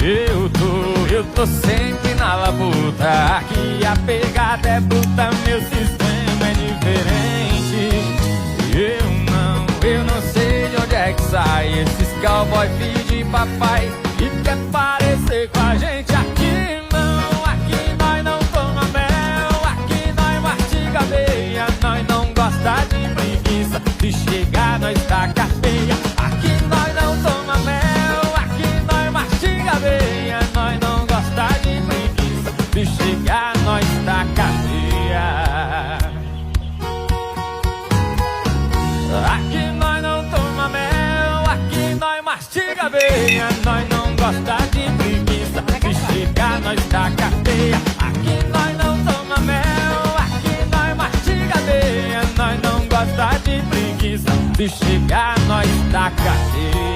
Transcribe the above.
Eu tô sempre na labuta. Aqui a pegada é bruta, meu sistema é diferente. Eu não sei de onde é que sai esses cowboy filho de papai que quer parecer com a gente. Aqui nós não toma mel. Aqui nós mastiga aveia. Nós não gosta de preguiça. Se chegar nós taca feia. Aqui nós não toma mel. Aqui nós mastiga aveia. Nós não gosta de preguiça. Se chegar nós taca feia. Aqui nós não toma mel. Aqui nós mastiga aveia. Nós não gosta de preguiça. Se chegar nós taca feia. Aqui nós não toma mel. Aqui nós mastiga aveia. Nós não gosta de preguiça. Se chegar nós taca feia.